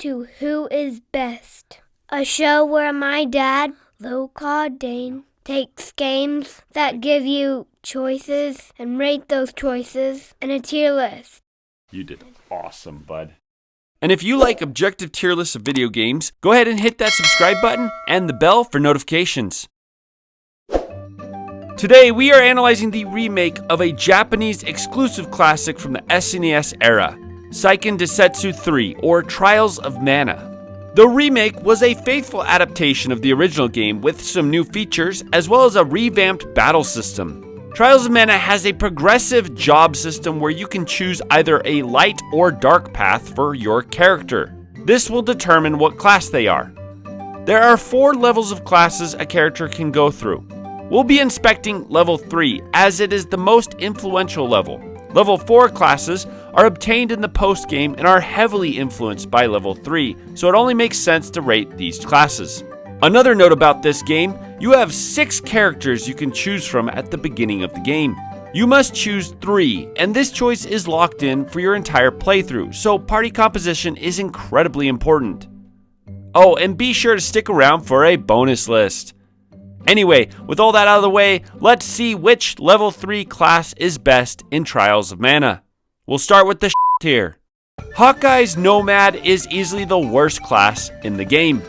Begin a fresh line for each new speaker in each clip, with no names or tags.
to Who is Best, a show where my dad, Dane, takes games that give you choices and rate those choices in a tier list.
You did awesome, bud. And if you like objective tier lists of video games, go ahead and hit that subscribe button and the bell for notifications. Today, we are analyzing the remake of a Japanese exclusive classic from the SNES era, Seiken Densetsu 3, or Trials of Mana. The remake was a faithful adaptation of the original game with some new features, as well as a revamped battle system. Trials of Mana has a progressive job system where you can choose either a light or dark path for your character. This will determine what class they are. There are 4 levels of classes a character can go through. We'll be inspecting level 3 as it is the most influential level. Level 4 classes are obtained in the post-game and are heavily influenced by level 3, so it only makes sense to rate these classes. Another note about this game, you have 6 characters you can choose from at the beginning of the game. You must choose 3, and this choice is locked in for your entire playthrough, so party composition is incredibly important. Oh, and be sure to stick around for a bonus list. Anyway, with all that out of the way, let's see which level 3 class is best in Trials of Mana. We'll start with the tier. Hawkeye's Nomad is easily the worst class in the game.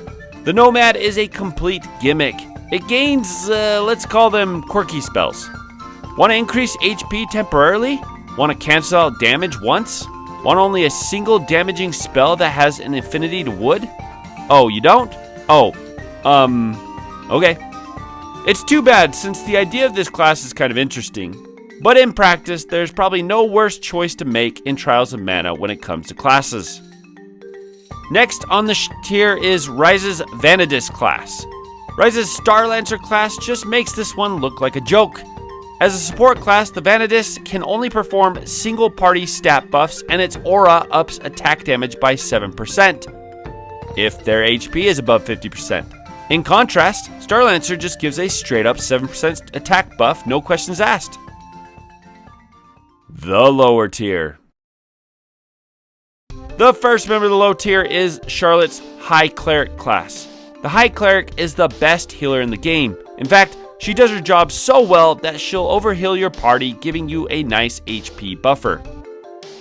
The Nomad is a complete gimmick. It gains, let's call them quirky spells. Want to increase HP temporarily? Want to cancel out damage once? Want only a single damaging spell that has an affinity to wood? Oh, you don't? Oh, okay. It's too bad since the idea of this class is kind of interesting, but in practice, there's probably no worse choice to make in Trials of Mana when it comes to classes. Next on the tier is Reisz's Vanadis class. Reisz's Starlancer class just makes this one look like a joke. As a support class, the Vanadis can only perform single party stat buffs and its aura ups attack damage by 7%, if their HP is above 50%. In contrast, Starlancer just gives a straight up 7% attack buff, no questions asked. The lower tier. The first member of the low tier is Charlotte's High Cleric class. The High Cleric is the best healer in the game. In fact, she does her job so well that she'll overheal your party, giving you a nice HP buffer.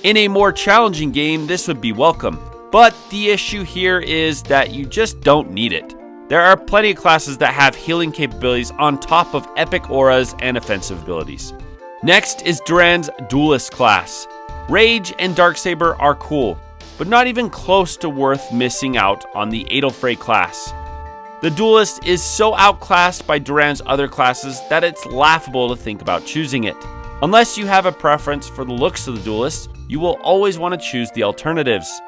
In a more challenging game, this would be welcome, but the issue here is that you just don't need it. There are plenty of classes that have healing capabilities on top of epic auras and offensive abilities. Next is Duran's Duelist class. Rage and Darksaber are cool, but not even close to worth missing out on the Adelfrey class. The Duelist is so outclassed by Duran's other classes that it's laughable to think about choosing it. Unless you have a preference for the looks of the Duelist, you will always want to choose the alternatives.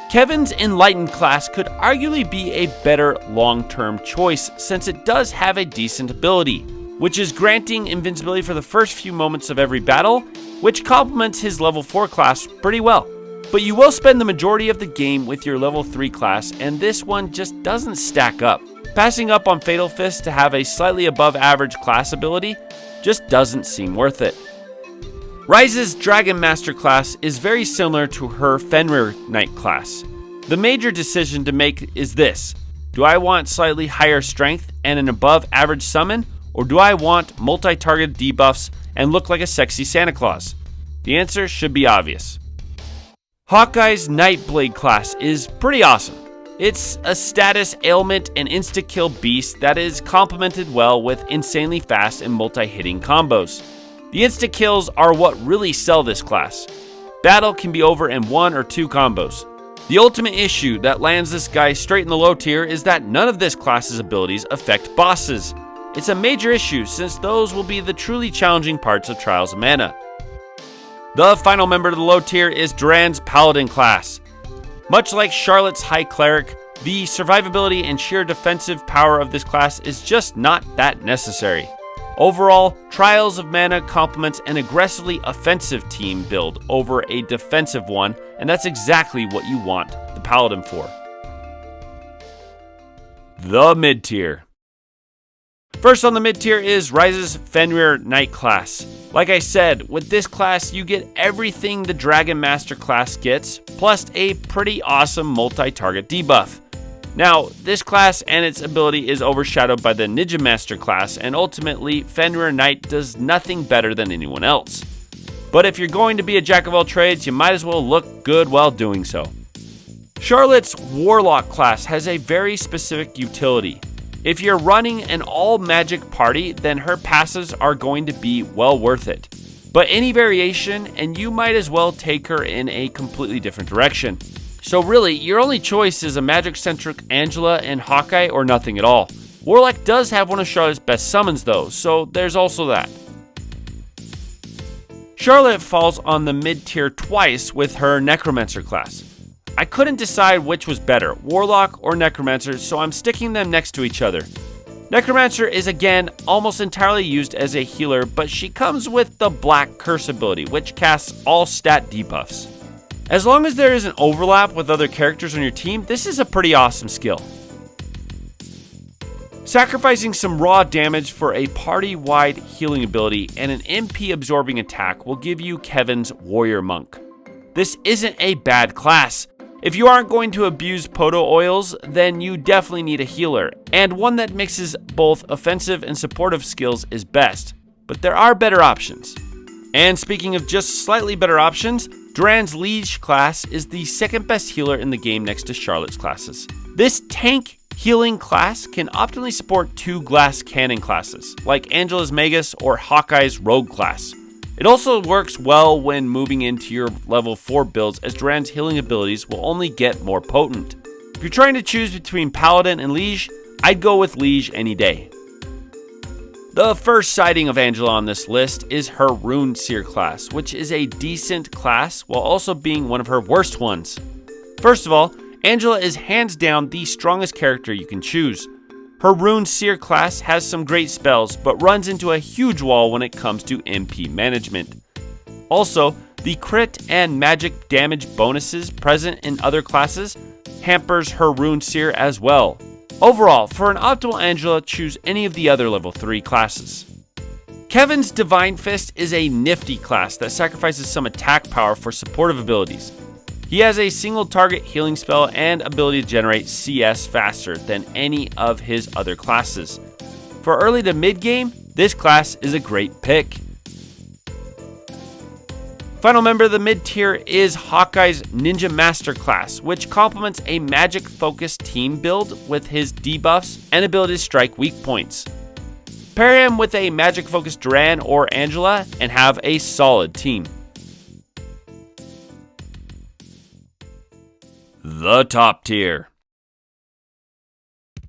Kevin's Enlightened class could arguably be a better long-term choice since it does have a decent ability, which is granting invincibility for the first few moments of every battle, which complements his level 4 class pretty well. But you will spend the majority of the game with your level 3 class, and this one just doesn't stack up. Passing up on Fatal Fist to have a slightly above average class ability just doesn't seem worth it. Reisz's Dragon Master class is very similar to her Fenrir Knight class. The major decision to make is this: do I want slightly higher strength and an above average summon, or do I want multi-target debuffs and look like a sexy Santa Claus? The answer should be obvious. Hawkeye's Nightblade class is pretty awesome. It's a status ailment and insta-kill beast that is complemented well with insanely fast and multi-hitting combos. The insta-kills are what really sell this class. Battle can be over in 1 or 2 combos. The ultimate issue that lands this guy straight in the low tier is that none of this class's abilities affect bosses. It's a major issue since those will be the truly challenging parts of Trials of Mana. The final member of the low tier is Duran's Paladin class. Much like Charlotte's High Cleric, the survivability and sheer defensive power of this class is just not that necessary. Overall, Trials of Mana complements an aggressively offensive team build over a defensive one, and that's exactly what you want the Paladin for. The mid-tier. First on the mid tier is Reisz's Fenrir Knight class. Like I said, with this class you get everything the Dragon Master class gets, plus a pretty awesome multi-target debuff. Now, this class and its ability is overshadowed by the Ninja Master class, and ultimately Fenrir Knight does nothing better than anyone else. But if you're going to be a jack of all trades, you might as well look good while doing so. Charlotte's Warlock class has a very specific utility. If you're running an all-magic party, then her passives are going to be well worth it. But any variation, and you might as well take her in a completely different direction. So really, your only choice is a magic-centric Angela and Hawkeye or nothing at all. Warlock does have one of Charlotte's best summons though, so there's also that. Charlotte falls on the mid-tier twice with her Necromancer class. I couldn't decide which was better, Warlock or Necromancer, so I'm sticking them next to each other. Necromancer is again almost entirely used as a healer, but she comes with the Black Curse ability, which casts all stat debuffs. As long as there isn't overlap with other characters on your team, this is a pretty awesome skill. Sacrificing some raw damage for a party-wide healing ability and an MP absorbing attack will give you Kevin's Warrior Monk. This isn't a bad class. If you aren't going to abuse Poto oils, then you definitely need a healer, and one that mixes both offensive and supportive skills is best, but there are better options. And speaking of just slightly better options, Duran's Liege class is the second best healer in the game next to Charlotte's classes. This tank healing class can optimally support two glass cannon classes, like Angela's Magus or Hawkeye's Rogue class. It also works well when moving into your level 4 builds, as Duran's healing abilities will only get more potent. If you're trying to choose between Paladin and Liege, I'd go with Liege any day. The first sighting of Angela on this list is her Rune Seer class, which is a decent class while also being one of her worst ones. First of all, Angela is hands down the strongest character you can choose. Her Rune Seer class has some great spells, but runs into a huge wall when it comes to MP management. Also, the crit and magic damage bonuses present in other classes hampers her Rune Seer as well. Overall, for an optimal Angela, choose any of the other level 3 classes. Kevin's Divine Fist is a nifty class that sacrifices some attack power for supportive abilities. He has a single target healing spell and ability to generate CS faster than any of his other classes. For early to mid game, this class is a great pick. Final member of the mid tier is Hawkeye's Ninja Master class, which complements a magic focused team build with his debuffs and ability to strike weak points. Pair him with a magic focused Duran or Angela and have a solid team. The top tier.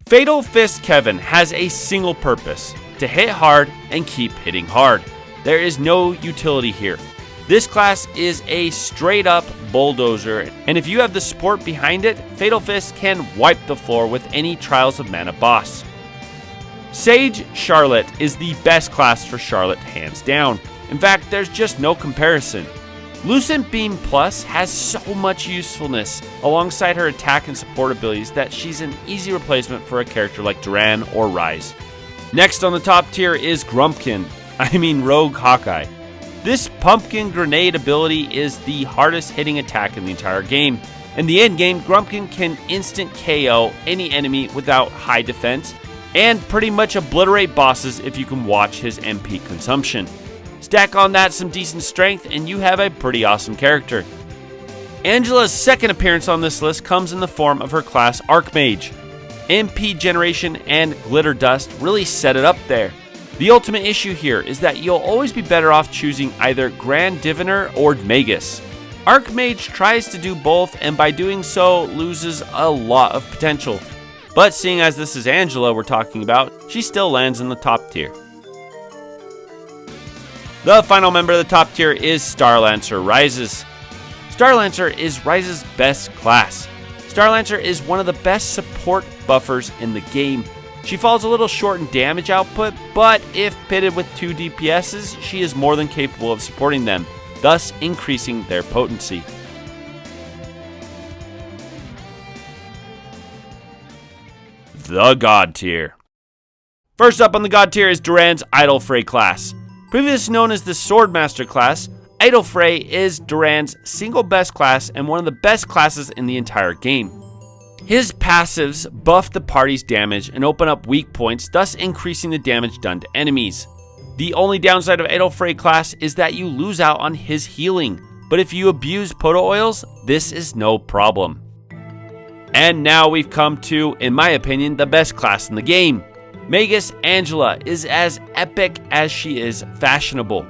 Fatal Fist Kevin has a single purpose: to hit hard and keep hitting hard. There is no utility here. This class is a straight up bulldozer, and if you have the support behind it, Fatal Fist can wipe the floor with any Trials of Mana boss. Sage Charlotte is the best class for Charlotte hands down. In fact, there's just no comparison. Lucent Beam Plus has so much usefulness alongside her attack and support abilities that she's an easy replacement for a character like Duran or Reisz. Next on the top tier is Rogue Hawkeye. This pumpkin grenade ability is the hardest hitting attack in the entire game. In the end game, Grumpkin can instant KO any enemy without high defense, and pretty much obliterate bosses if you can watch his MP consumption. Stack on that some decent strength and you have a pretty awesome character. Angela's second appearance on this list comes in the form of her class Archmage. MP generation and glitter dust really set it up there. The ultimate issue here is that you'll always be better off choosing either Grand Diviner or Magus. Archmage tries to do both, and by doing so loses a lot of potential. But seeing as this is Angela we're talking about, she still lands in the top tier. The final member of the top tier is Starlancer Reisz. Starlancer is Reisz's best class. Starlancer is one of the best support buffers in the game. She falls a little short in damage output, but if pitted with 2 DPSs, she is more than capable of supporting them, thus increasing their potency. The God tier. First up on the God tier is Duran's Idolfrey class. Previously known as the Swordmaster class, Idolfrey is Duran's single best class and one of the best classes in the entire game. His passives buff the party's damage and open up weak points, thus increasing the damage done to enemies. The only downside of Idolfrey class is that you lose out on his healing, but if you abuse Poto Oils, this is no problem. And now we've come to, in my opinion, the best class in the game. Magus Angela is as epic as she is fashionable.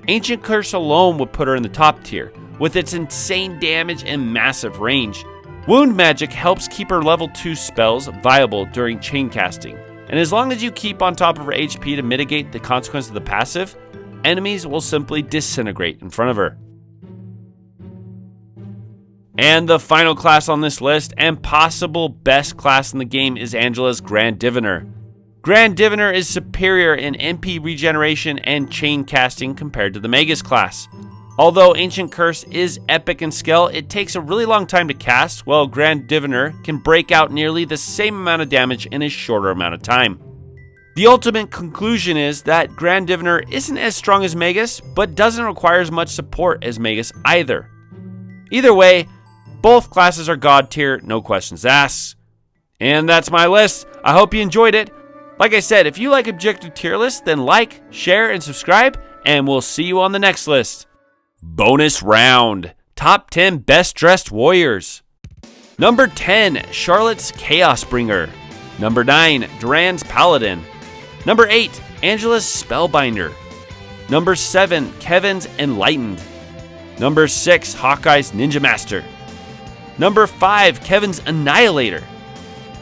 Ancient Curse alone would put her in the top tier, with its insane damage and massive range. Wound magic helps keep her level 2 spells viable during chain casting, and as long as you keep on top of her HP to mitigate the consequence of the passive, enemies will simply disintegrate in front of her. And the final class on this list, and possible best class in the game, is Angela's Grand Diviner. Grand Diviner is superior in MP regeneration and chain casting compared to the Magus class. Although Ancient Curse is epic in skill, it takes a really long time to cast, while Grand Diviner can break out nearly the same amount of damage in a shorter amount of time. The ultimate conclusion is that Grand Diviner isn't as strong as Magus, but doesn't require as much support as Magus either. Either way, both classes are God tier, no questions asked. And that's my list. I hope you enjoyed it. Like I said, if you like objective tier lists, then like, share, and subscribe, and we'll see you on the next list. Bonus round. Top 10 best dressed warriors. Number 10, Charlotte's Chaos Bringer. Number 9, Duran's Paladin. Number 8, Angela's Spellbinder. Number 7, Kevin's Enlightened. Number 6, Hawkeye's Ninja Master. Number 5, Kevin's Annihilator.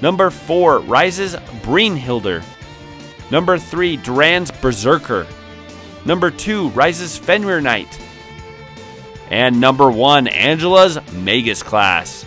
Number 4, Reisz's Brynhildr. Number 3, Duran's Berserker. Number 2, Reisz's Fenrir Knight. And number 1, Angela's Magus class.